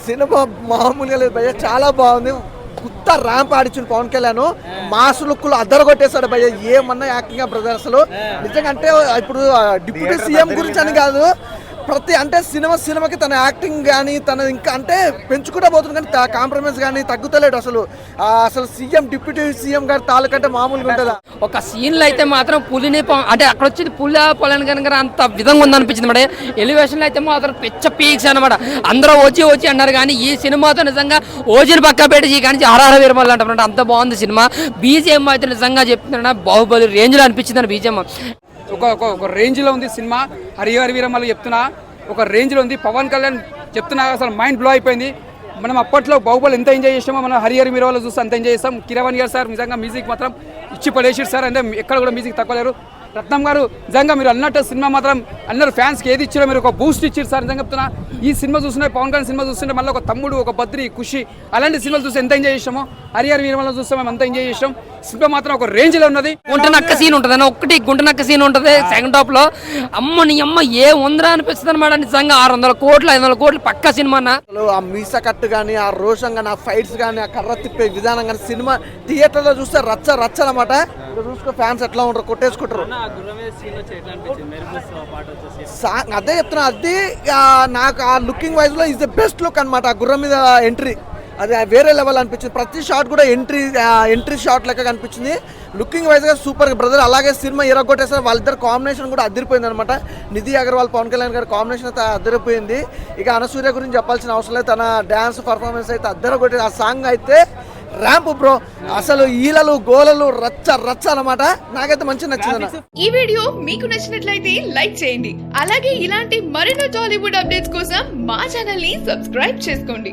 Cinema మామూలుగా లేదు భయ్య, చాలా బాగుంది. కొత్త ర్యాంప్ ఆడిచ్చిన పవన్ కళ్యాణ్ మాస్ లుక్ లో అద్దరు కొట్టేశాడు భయ్య. ఏమన్నా యాక్టింగ్ బ్రదర్ అసలు నిజంగా. అంటే ఇప్పుడు డిప్యూటీ సీఎం గురించి అని కాదు, ప్రతి అంటే సినిమాకి తన యాక్టింగ్ కానీ తన ఇంకా అంటే పెంచుకుంటూ పోతుంది, కానీ కాంప్రమైజ్ కానీ తగ్గుతలేడు అసలు. అసలు సీఎం డిప్యూటీ సీఎం గారి తాలూకంటే మామూలుగా ఉంటుందా? ఒక సీన్లో అయితే మాత్రం పులిని అంటే అక్కడ వచ్చి పులి పొలని కనుక అంత విధంగా ఉందనిపించింది మేడం. ఎలివేషన్లో అయితే మాత్రం పిచ్చ పీక్స్ అనమాట. అందరూ వచ్చి అన్నారు, కానీ ఈ సినిమాతో నిజంగా ఓజీని పక్క పెట్టి కానీ ఆర్ఆర్ వీరమల్లు అంటారు. అంత బాగుంది సినిమా. బీజిఎం అయితే నిజంగా చెప్తున్నా బాహుబలి రేంజ్లో అనిపించింది బీజిఎం. ఒక రేంజ్లో ఉంది సినిమా. హరిహర వీరమల్లు చెప్తున్నా ఒక రేంజ్లో ఉంది. పవన్ కళ్యాణ్ చెప్తున్నా అసలు మైండ్ బ్లో అయిపోయింది. మనం అప్పట్లో బాహుబలి ఎంత ఎంజాయ్ చేసామో మనం హరిహర వీరమల్లు చూస్తే అంత ఎంజాయ్ చేస్తాం. కిరవాణి గారు సార్ నిజంగా మ్యూజిక్ మాత్రం ఇచ్చి పడేసారు సార్. అంటే ఎక్కడ కూడా మ్యూజిక్ తక్కువ లేరు. రత్నం గారు నిజంగా మీరు అన్నట్టు సినిమా మాత్రం అందరు ఫ్యాన్స్కి ఏది ఇచ్చారో మీరు ఒక బూస్ట్ ఇచ్చారు సార్. నిజంగా చెప్తున్నా ఈ సినిమా చూస్తుంటే పవన్ కళ్యాణ్ సినిమా చూస్తుంటే మళ్ళీ ఒక తమ్ముడు, ఒక బద్రి, ఖుషి అలాంటి సినిమాలు చూస్తే ఎంత ఎంజాయ్ చేసామో హరిహర వీరమల్లు చూస్తే మేము అంత ఎంజాయ్ చేసాం. సినిమా మాత్రం ఒక రేంజ్లో ఉన్నది. గుంటనక్క సీన్ ఉంటుంది అన్న, ఒకటి గుంటనక్క సీన్ ఉంటుంది సెకండ్ హాఫ్ లో. నీ అమ్మ ఏ ఉందరా అనిపిస్తుంది అనమాట. నిజంగా 600 కోట్లు 500 కోట్లు పక్క సినిమా. ఆ మీస కట్టు కానీ, ఆ రోషం కానీ, ఆ ఫైట్స్ కానీ, ఆ కర్ర తిప్పే విధానం కానీ, సినిమా థియేటర్ లో చూస్తే రచ్చ అనమాట. చూసుకో ఫ్యాన్స్ ఎట్లా ఉంటారు, కొట్టేసుకుంటారు. అదే చెప్తున్నా, అది నాకు ఆ లుకింగ్ వైజ్ లో ఇస్ ద బెస్ట్ లుక్ అనమాట. ఆ గుర్రం మీద ఎంట్రీ అది వేరే లెవెల్ అనిపించింది. ప్రతి షాట్ కూడా ఎంట్రీ షాట్ లెక్క కనిపించింది. లుకింగ్ వైజ్గా సూపర్ బ్రదర్. అలాగే సినిమా ఇరగొట్టేసారు. వాళ్ళిద్దరు కాంబినేషన్ కూడా అదిరిపోయింది అనమాట. నిధి అగర్వాల్, పవన్ కళ్యాణ్ గారి కాంబినేషన్ అయితే అదిరిపోయింది. ఇక అనసూర్య గురించి చెప్పాల్సిన అవసరం లేదు. తన డ్యాన్స్ పర్ఫార్మెన్స్ అయితే అద్దరగొట్టే. ఆ సాంగ్ అయితే ర్యాంప్ బ్రో, అసలు ఈలలు గోలలు రచ్చ అనమాట. నాకైతే మంచి నచ్చింది. ఈ వీడియో మీకు నచ్చినట్లయితే లైక్ చేయండి. అలాగే ఇలాంటి మరిన్ని టాలీవుడ్ అప్డేట్స్ కోసం మా ఛానల్ ని సబ్స్క్రైబ్ చేసుకోండి.